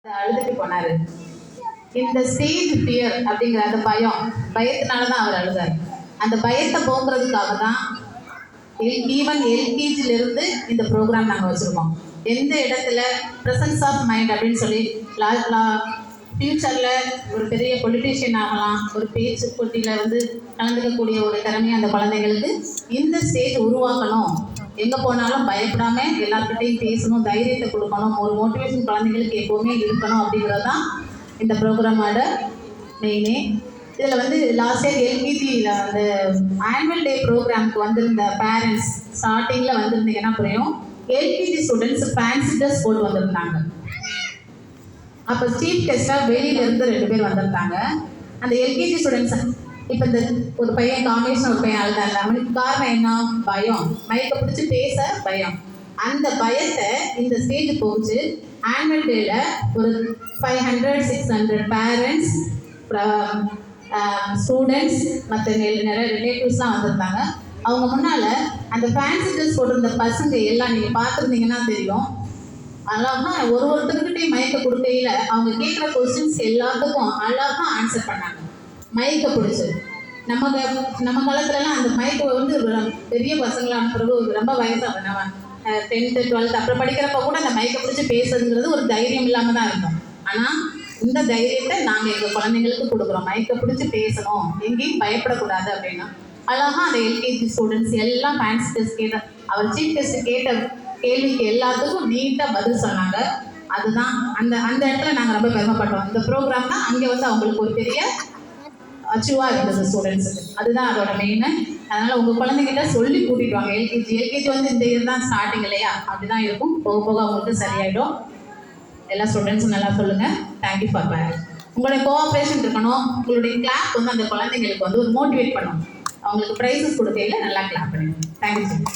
அழுதுட்டு போனாரு. இந்த ஸ்டேஜ் ஃபியர் அப்படிங்கிற அந்த பயத்தினால தான் அவர் அழுதார். அந்த பயத்தை போக்குறதுக்காக தான் ஈவன் எல்கேஜிலிருந்து இந்த ப்ரோக்ராம் நாங்கள் வச்சுருக்கோம். எந்த இடத்துல ப்ரெசன்ஸ் ஆஃப் மைண்ட் அப்படின்னு சொல்லி ஃப்யூச்சரில் ஒரு பெரிய பொலிட்டீஷியன் ஆகலாம், ஒரு பேச்சு போட்டியில் கலந்துக்கக்கூடிய ஒரு திறமையை அந்த குழந்தைங்களுக்கு இந்த ஸ்டேஜ் உருவாக்கணும். எங்கே போனாலும் பயப்படாமல் எல்லாருக்கிட்டையும் பேசணும், தைரியத்தை கொடுக்கணும், ஒரு மோட்டிவேஷன் குழந்தைங்களுக்கு எப்போவுமே இருக்கணும் அப்படிங்கிறது தான் இந்த ப்ரோக்ராமோட மெயினே. இதில் லாஸ்ட் இயர் எல்கேஜியில் அந்த ஆனுவல் டே ப்ரோக்ராமுக்கு வந்திருந்த பேரண்ட்ஸ் ஸ்டார்டிங்கில் வந்திருந்தீங்கன்னா புரியும். எல்கேஜி ஸ்டூடெண்ட்ஸ் ஃபேன்சி ட்ரெஸ் போட்டு வந்திருந்தாங்க. அப்போ சீஃப் கெஸ்ட்டாக வெளியிலேருந்து 2 பேர் வந்திருந்தாங்க. அந்த எல்கேஜி ஸ்டூடெண்ட்ஸ் இப்போ இந்த ஒரு பையன் காம்பினேஷன் ஒரு பையன் அழுதாங்க. அவனுக்கு காரணம் என்ன? பயம். மைக்கை பிடிச்சி பேச பயம். அந்த பயத்தை இந்த ஸ்டேஜ் போச்சு. ஆனுவல் டேல ஒரு 500-600 பேரண்ட்ஸ், ஸ்டூடெண்ட்ஸ், மற்ற நிறைய ரிலேட்டிவ்ஸ்லாம் வந்திருந்தாங்க. அவங்க முன்னால் அந்த ஃபேன்சி ட்ரெஸ் போட்டிருந்த பசங்க எல்லாம் நீங்கள் பார்த்துருந்தீங்கன்னா தெரியும். அழகாக ஒருத்தருக்கிட்டையும் மயக்க கொடுக்கையில் அவங்க கேட்குற கொஸ்டின்ஸ் எல்லாத்துக்கும் அழகாக ஆன்சர் பண்ணாங்க. மயக்க பிடிச்சி நம்ம காலத்துலலாம் அந்த மயக்க பெரிய பசங்களான பிறகு ரொம்ப வயசாக நம்ம 10th 12th அப்புறம் படிக்கிறப்ப கூட அந்த மயக்க பிடிச்சி பேசுறதுங்கிறது ஒரு தைரியம் இல்லாமல் தான் இருக்கும். ஆனால் இந்த தைரியத்தை நாங்கள் எங்கள் குழந்தைங்களுக்கு கொடுக்குறோம். மயக்க பிடிச்சி பேசணும், எங்கேயும் பயப்படக்கூடாது அப்படின்னா அழகாக அந்த எல்கேஜி ஸ்டூடெண்ட்ஸ் எல்லாம் ஃபேன்சி டெஸ்ட் கேட்ட அவர் சீஃப் டெஸ்ட் கேட்ட கேள்விக்கு எல்லாத்துக்கும் நீட்டாக பதில் சொன்னாங்க. அதுதான் அந்த இடத்துல நாங்கள் ரொம்ப பெருமைப்பட்டோம். இந்த ப்ரோக்ராம் தான் அங்கே அவங்களுக்கு ஒரு பெரிய அச்சீவாக இருந்தது ஸ்டூடெண்ட்ஸுக்கு. அதுதான் அதோட மெயின். அதனால் உங்கள் குழந்தைகிட்ட சொல்லி கூட்டிகிட்டு வாங்க. எல்கேஜி இந்த இயர் தான் ஸ்டார்டிங் இல்லையா, அப்படி தான் இருக்கும். போக போக அவங்களுக்கு சரியாயிடும். எல்லா ஸ்டூடெண்ட்ஸும் நல்லா சொல்லுங்கள். தேங்க்யூ ஃபார் பேர். உங்களுடைய கோஆப்ரேஷன் இருக்கணும். உங்களுடைய கிளாப் அந்த குழந்தைங்களுக்கு ஒரு மோட்டிவேட் பண்ணணும். அவங்களுக்கு ப்ரைஸஸ் கொடுக்கையில் நல்லா கிளாப் பண்ணுங்க. Thank you sir.